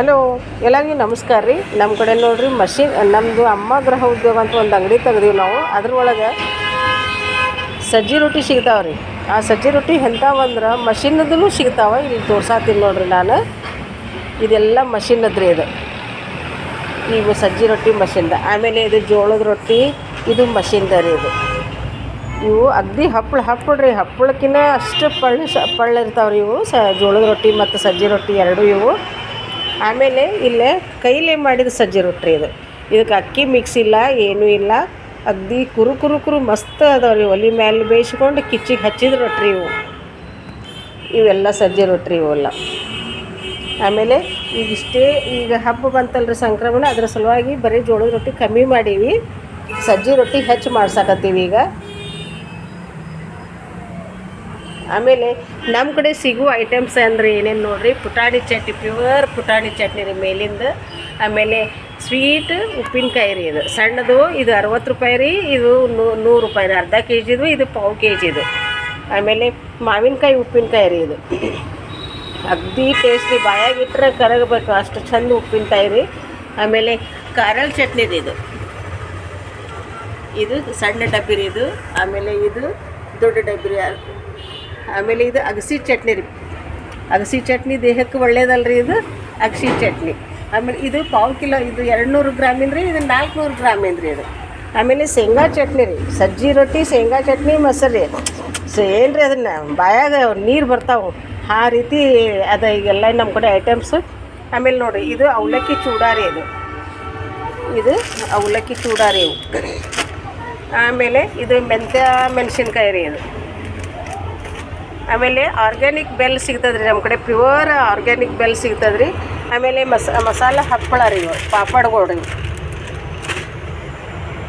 Hello, ಎಲ್ಲರಿಗೂ ನಮಸ್ಕಾರ ರೀ. ನಮ್ಮ ಕಡೆ ನೋಡ್ರಿ ಮಷಿನ್, ನಮ್ಮದು ಅಮ್ಮ ಗೃಹ ಉದ್ಯೋಗ ಅಂತ ಒಂದು ಅಂಗಡಿ ತೆಗ್ದೀವಿ ನಾವು. ಅದ್ರೊಳಗೆ ಸಜ್ಜಿ ರೊಟ್ಟಿ ಸಿಗ್ತಾವೆ ರೀ. ಆ ಸಜ್ಜಿ ರೊಟ್ಟಿ ಎಂಥವಂದ್ರೆ ಮಷಿನದೂ ಸಿಗ್ತಾವೆ. ಇಲ್ಲಿ ತೋರ್ಸಾತೀನಿ ನೋಡ್ರಿ ನಾನು. ಇದೆಲ್ಲ ಮಷಿನದ್ರಿ ಇದು. ಇವು ಸಜ್ಜಿ ರೊಟ್ಟಿ ಮಷಿನ್ದ. ಆಮೇಲೆ ಇದು ಜೋಳದ ರೊಟ್ಟಿ, ಇದು ಮಷಿನ್ದ ರೀ ಇದು. ಇವು ಅಗ್ದಿ ಹಪ್ಪಳ್ರಿ. ಹಪ್ಪಳಕ್ಕಿಂತ ಅಷ್ಟು ಪಳ್ಳ ಇರ್ತಾವ್ರಿ ಇವು. ಜೋಳದ ರೊಟ್ಟಿ ಮತ್ತು ಸಜ್ಜಿ ರೊಟ್ಟಿ ಎರಡೂ ಇವು. ಆಮೇಲೆ ಇಲ್ಲೇ ಕೈಲೇ ಮಾಡಿದ ಸಜ್ಜಿ ರೊಟ್ಟಿ ಇದು. ಇದಕ್ಕೆ ಅಕ್ಕಿ ಮಿಕ್ಸ್ ಇಲ್ಲ, ಏನೂ ಇಲ್ಲ. ಅಗ್ದಿ ಕುರು ಮಸ್ತ್ ಅದಾವ್ರಿ. ಒಲೆ ಮೇಲೆ ಬೇಯಿಸ್ಕೊಂಡು ಕಿಚ್ಚಿಗೆ ಹಚ್ಚಿದ ರೊಟ್ಟಿ ಇವೆಲ್ಲ ಸಜ್ಜಿ ರೊಟ್ಟಿ ಇವೆಲ್ಲ. ಆಮೇಲೆ ಈಗ ಹಬ್ಬ ಬಂತಲ್ರಿ ಸಂಕ್ರಮಣ, ಅದರ ಸಲುವಾಗಿ ಬರೀ ಜೋಳದ ರೊಟ್ಟಿ ಕಮ್ಮಿ ಮಾಡೀವಿ, ಸಜ್ಜಿ ರೊಟ್ಟಿ ಹೆಚ್ಚು ಮಾಡ್ಸಕತ್ತೀವಿ ಈಗ. ಆಮೇಲೆ ನಮ್ಮ ಕಡೆ ಸಿಗುವ ಐಟಮ್ಸ್ ಅಂದರೆ ಏನೇನು ನೋಡಿರಿ, ಪುಟಾಣಿ ಚಟ್ನಿ, ಪ್ಯೂರ್ ಪುಟಾಣಿ ಚಟ್ನಿ ರೀ ಮೇಲಿಂದ. ಆಮೇಲೆ ಸ್ವೀಟ್ ಉಪ್ಪಿನಕಾಯಿ ರೀ. ಇದು ಸಣ್ಣದು, ಇದು 60 ರೂಪಾಯಿ ರೀ. ಇದು 100 ರೂಪಾಯಿ ರೀ. ಅರ್ಧ ಕೆ ಜಿದು, ಇದು ಪಾವು ಕೆ ಜಿದು. ಆಮೇಲೆ ಮಾವಿನಕಾಯಿ ಉಪ್ಪಿನಕಾಯಿ ರೀ. ಇದು ಅಗ್ದಿ ಟೇಸ್ಟ್ ರೀ. ಬಾಯಾಗಿಟ್ರೆ ಕರಗಬೇಕು ಅಷ್ಟು ಚಂದ ಉಪ್ಪಿನಕಾಯಿ ರೀ. ಆಮೇಲೆ ಖಾರ ಚಟ್ನಿ ರೀ. ಇದು ಸಣ್ಣ ಡಬ್ಬಿ ರೀ ಇದು. ಆಮೇಲೆ ಇದು ದೊಡ್ಡ ಡಬ್ಬಿ ರೀ. ಆಮೇಲೆ ಇದು ಅಗಸಿ ಚಟ್ನಿ ರೀ. ಅಗಸಿ ಚಟ್ನಿ ದೇಹಕ್ಕೆ ಒಳ್ಳೇದಲ್ರಿ ಇದು, ಅಗಸಿ ಚಟ್ನಿ. ಆಮೇಲೆ ಇದು ಪಾವು ಕಿಲೋ, ಇದು 200 ಗ್ರಾಮಿಂದ ರೀ. ಇದು 400 ಗ್ರಾಮಿಂದ ರೀ ಇದು. ಆಮೇಲೆ ಶೇಂಗಾ ಚಟ್ನಿ ರೀ. ಸಜ್ಜಿ ರೊಟ್ಟಿ, ಶೇಂಗಾ ಚಟ್ನಿ, ಮೊಸರು ಏನು ರೀ, ಅದನ್ನು ಬಾಯಾಗ ನೀರು ಬರ್ತಾವೆ ಆ ರೀತಿ ಅದು. ಈಗೆಲ್ಲ ನಮ್ಮ ಕಡೆ ಐಟಮ್ಸು. ಆಮೇಲೆ ನೋಡಿರಿ, ಇದು ಅವಲಕ್ಕಿ ಚೂಡಾರಿ. ಇದು ಅವಲಕ್ಕಿ ಚೂಡಾರಿ ಇವು. ಆಮೇಲೆ ಇದು ಮೆಣಸಿನ್ಕಾಯಿ ರೀ ಇದು. ಆಮೇಲೆ ಆರ್ಗ್ಯಾನಿಕ್ ಬೆಲ್ ಸಿಗ್ತದೆ ರೀ ನಮ್ಮ ಕಡೆ, ಪ್ಯೂರ್ ಆರ್ಗ್ಯಾನಿಕ್ ಬೆಲ್ ಸಿಗ್ತದೆ ರೀ. ಆಮೇಲೆ ಮಸಾಲ ಹಪ್ಪಳ ರೀ ಇವು, ಪಾಪಡ್ಗಳು ರೀ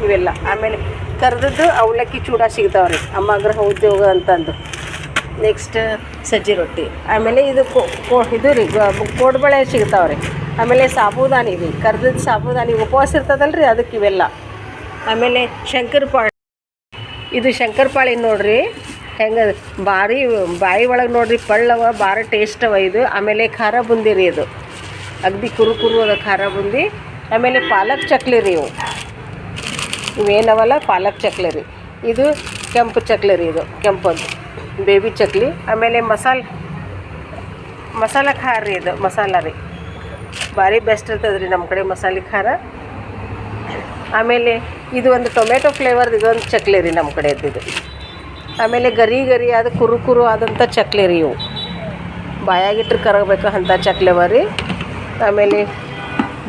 ಇವೆಲ್ಲ. ಆಮೇಲೆ ಕರ್ದದ್ದು ಅವಲಕ್ಕಿ ಚೂಡ ಸಿಗ್ತಾವೆ ರೀ, ಅಮ್ಮ ಗೃಹ ಉದ್ಯೋಗ ಅಂತಂದು. ನೆಕ್ಸ್ಟ್ ಸಜ್ಜಿ ರೊಟ್ಟಿ. ಆಮೇಲೆ ಇದು ಇದು ರೀ ಕೋಡ್ಬಳೆ ಸಿಗ್ತಾವೆ ರೀ. ಆಮೇಲೆ ಸಾಬೂದಾನಿ ರೀ, ಕರ್ದದ್ದು ಸಾಬೂದಾನಿ, ಉಪವಾಸ ಇರ್ತದಲ್ಲ ರೀ ಅದಕ್ಕೆ ಇವೆಲ್ಲ. ಆಮೇಲೆ ಶಂಕರಪಾಳೆ. ಇದು ಶಂಕರಪಾಳೆ ನೋಡಿರಿ ಹೆಂಗೆ ಭಾರಿ ಬಾಯಿ ಒಳಗೆ ನೋಡಿರಿ ಪಳ್ಳವ, ಭಾರಿ ಟೇಸ್ಟ್ ಅವ ಇದು. ಆಮೇಲೆ ಖಾರ ಬುಂದಿ ರೀ ಇದು, ಅಗ್ದಿ ಕುರು ಅದ ಖಾರ ಬುಂದಿ. ಆಮೇಲೆ ಪಾಲಕ್ ಚಕ್ಲಿ ರೀ ಇವೇನವಲ್ಲ ಪಾಲಕ್ ಚಕ್ಲಿ ರೀ. ಇದು ಕೆಂಪು ಚಕ್ಲಿ ರೀ, ಇದು ಕೆಂಪದು ಬೇಬಿ ಚಕ್ಲಿ. ಆಮೇಲೆ ಮಸಾಲ ಖಾರ ರೀ ಇದು, ಮಸಾಲ ರೀ ಭಾರಿ ಬೆಸ್ಟ್ ಇರ್ತದೆ ರೀ ನಮ್ಮ ಕಡೆ ಮಸಾಲೆ ಖಾರ. ಆಮೇಲೆ ಇದು ಒಂದು ಟೊಮೆಟೊ ಫ್ಲೇವರ್ದು ಇದೊಂದು ಚಕ್ಲಿ ರೀ ನಮ್ಮ ಕಡೆ ಇದ್ದಿದ್ದು. ಆಮೇಲೆ ಗರಿ ಆದ ಕುರು ಆದಂಥ ಚಕ್ಲಿ ರೀ ಇವು, ಬಾಯಾಗಿಟ್ರೆ ಕರಗಬೇಕು ಅಂಥ ಚಕ್ಲಿವ ರೀ. ಆಮೇಲೆ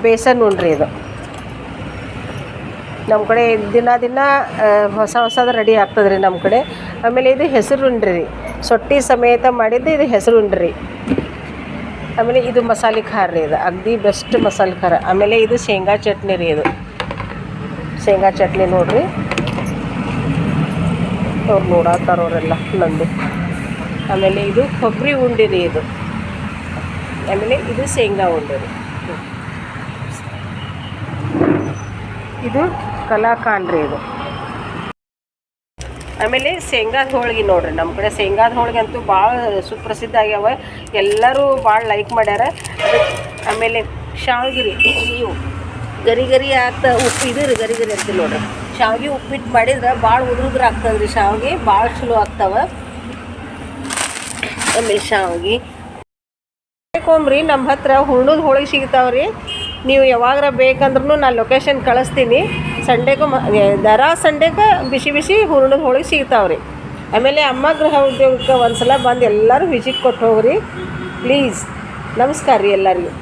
ಬೇಸನ್ ಉಂಡ್ರಿ ಇದು ನಮ್ಮ ಕಡೆ ದಿನ ಹೊಸದು ರೆಡಿ ಆಗ್ತದೆ ರೀ ನಮ್ಮ ಕಡೆ. ಆಮೇಲೆ ಇದು ಹೆಸರು ಉಂಡ್ರಿ ರೀ, ಸೊಟ್ಟಿ ಸಮೇತ ಮಾಡಿದ್ದು ಇದು ಹೆಸರು ಉಂಡ್ರಿ. ಆಮೇಲೆ ಇದು ಮಸಾಲೆ ಖಾರ ರೀ, ಇದು ಅಗ್ದಿ ಬೆಸ್ಟ್ ಮಸಾಲೆ ಖಾರ. ಆಮೇಲೆ ಇದು ಶೇಂಗಾ ಚಟ್ನಿ ರೀ. ಇದು ಶೇಂಗಾ ಚಟ್ನಿ ನೋಡಿರಿ, ಅವ್ರು ನೋಡತ್ತಾರವರೆಲ್ಲ ನಂದು. ಆಮೇಲೆ ಇದು ಕೊಬ್ಬರಿ ಉಂಡೆ ರೀ ಇದು. ಆಮೇಲೆ ಇದು ಶೇಂಗಾ ಉಂಡೆ ರೀ. ಇದು ಕಲಾಕಾಂಡ್ ರೀ ಇದು. ಆಮೇಲೆ ಶೇಂಗಾದ ಹೋಳಿಗೆ ನೋಡಿರಿ, ನಮ್ಮ ಕಡೆ ಶೇಂಗಾದ ಹೋಳಿಗೆ ಅಂತೂ ಭಾಳ ಸುಪ್ರಸಿದ್ಧ ಆಗ್ಯಾವ, ಎಲ್ಲರೂ ಭಾಳ ಲೈಕ್ ಮಾಡ್ಯಾರ. ಆಮೇಲೆ ಶಾವಿಗೆ ರೀ ಇವು ಗರಿ ಆಗ್ತಾ ಉಪ್ಪು, ಇದು ರೀ ಗರಿ ಅಂತೀವಿ ನೋಡ್ರಿ. ಶಾವಿಗೆ ಉಪ್ಪಿಟ್ಟು ಮಾಡಿದ್ರೆ ಭಾಳ ಉದುರು ಆಗ್ತದೆ ರೀ, ಶಾವಿಗೆ ಭಾಳ ಚಲೋ ಆಗ್ತಾವೆ. ಆಮೇಲೆ ಶಾವಿಗೆ ಬೇಕೊಂಬ್ರಿ, ನಮ್ಮ ಹತ್ರ ಹೂರ್ಣದ ಹೋಳಿಗೆ ಸಿಗ್ತಾವ್ರಿ. ನೀವು ಯಾವಾಗಾರ ಬೇಕಂದ್ರೂ ನಾನು ಲೊಕೇಶನ್ ಕಳಿಸ್ತೀನಿ. ಸಂಡೇಗೆ ಬಿಸಿ ಹೂರ್ಣದ ಹೋಳಿಗೆ ಸಿಗ್ತಾವ್ರಿ. ಆಮೇಲೆ ಅಮ್ಮ ಗೃಹ ಉದ್ಯೋಗಕ್ಕೆ ಒಂದು ಸಲ ಬಂದು ಎಲ್ಲರೂ ವಿಸಿಟ್ ಕೊಟ್ಟು ಹೋಗ್ರಿ ಪ್ಲೀಸ್. ನಮಸ್ಕಾರ ರೀ ಎಲ್ಲರಿಗೂ.